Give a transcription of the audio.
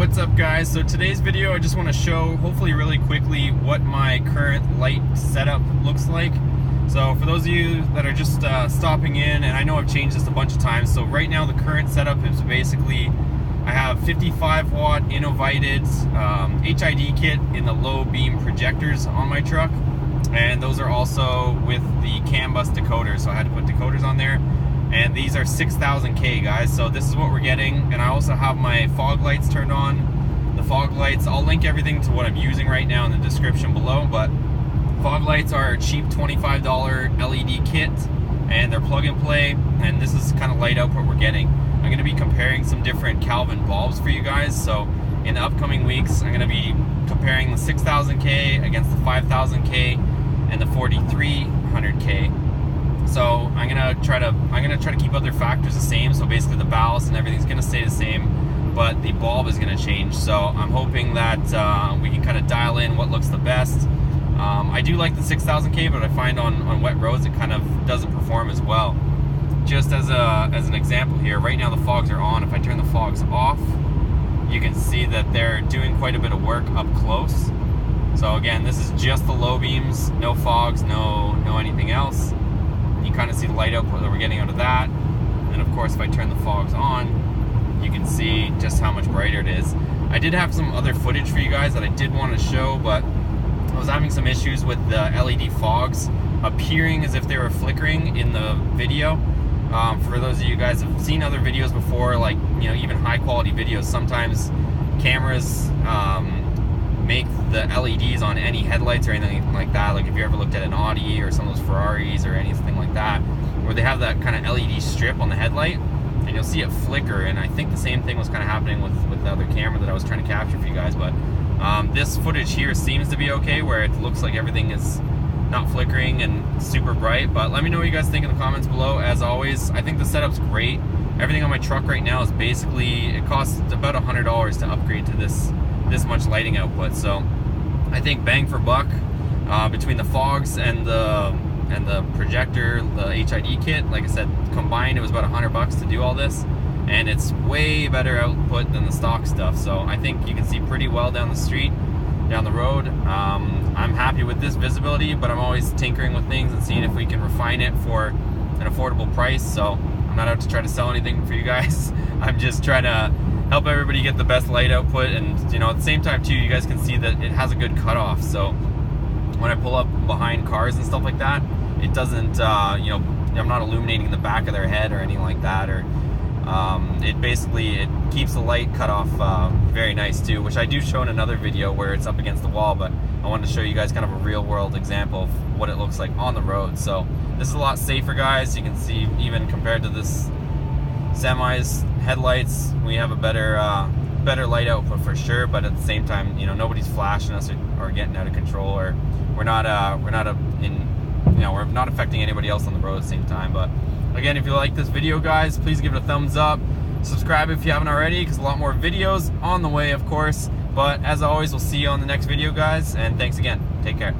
what's up guys? So today's video I just want to show, hopefully really quickly, what my current light setup looks like. So for those of you that are just stopping in, and I know I've changed this a bunch of times, so right now the current setup is basically I have 55 watt Innovited HID kit in the low beam projectors on my truck, and those are also with the CAN bus decoder, so I had to put decoders on there. And these are 6000K guys, so this is what we're getting. And I also have my fog lights turned on. The fog lights, I'll link everything to what I'm using right now in the description below, but fog lights are a cheap $25 LED kit, and they're plug and play, and this is kind of light output we're getting. I'm going to be comparing some different Kelvin bulbs for you guys, so in the upcoming weeks I'm going to be comparing the 6000K against the 5000K and the 4300K. So I'm gonna try to keep other factors the same. So basically the ballast and everything's gonna stay the same, but the bulb is gonna change. So I'm hoping that we can kind of dial in what looks the best. I do like the 6000K, but I find on wet roads it kind of doesn't perform as well. Just as an example here, right now the fogs are on. If I turn the fogs off, you can see that they're doing quite a bit of work up close. So again, this is just the low beams, no fogs, no anything else. You kind of see the light output that we're getting out of that. And of course, if I turn the fogs on, you can see just how much brighter it is. I did have some other footage for you guys that I did want to show, but I was having some issues with the LED fogs appearing as if they were flickering in the video. For those of you guys who have seen other videos before, like, you know, even high quality videos, sometimes cameras make the LEDs on any headlights or anything like that. Like if you ever looked at an Audi or some of those Ferraris or anything like that, where they have that kind of LED strip on the headlight, and you'll see it flicker. And I think the same thing was kind of happening with the other camera that I was trying to capture for you guys. But this footage here seems to be okay, where it looks like everything is not flickering and super bright. But let me know what you guys think in the comments below. As always, I think the setup's great. Everything on my truck right now is basically, it costs about $100 to upgrade to this much lighting output. So I think bang for buck between the fogs and the projector, the HID kit. Like I said, combined it was about $100 to do all this, and it's way better output than the stock stuff. So I think you can see pretty well down the street, down the road. I'm happy with this visibility, but I'm always tinkering with things and seeing if we can refine it for an affordable price. So I'm not out to try to sell anything for you guys. I'm just trying to help everybody get the best light output, and you know, at the same time too, you guys can see that it has a good cutoff. So when I pull up behind cars and stuff like that, it doesn't, you know, I'm not illuminating the back of their head or anything like that, or it keeps the light cutoff very nice too, which I do show in another video where it's up against the wall. But I wanted to show you guys kind of a real world example of what it looks like on the road. So this is a lot safer, guys. You can see even compared to this semi's headlights, we have a better light output for sure. But at the same time, you know, nobody's flashing us or getting out of control, or we're not affecting anybody else on the road at the same time. But again, if you like this video, guys, please give it a thumbs up. Subscribe if you haven't already, because a lot more videos on the way, of course. But as always, we'll see you on the next video, guys, and thanks again. Take care.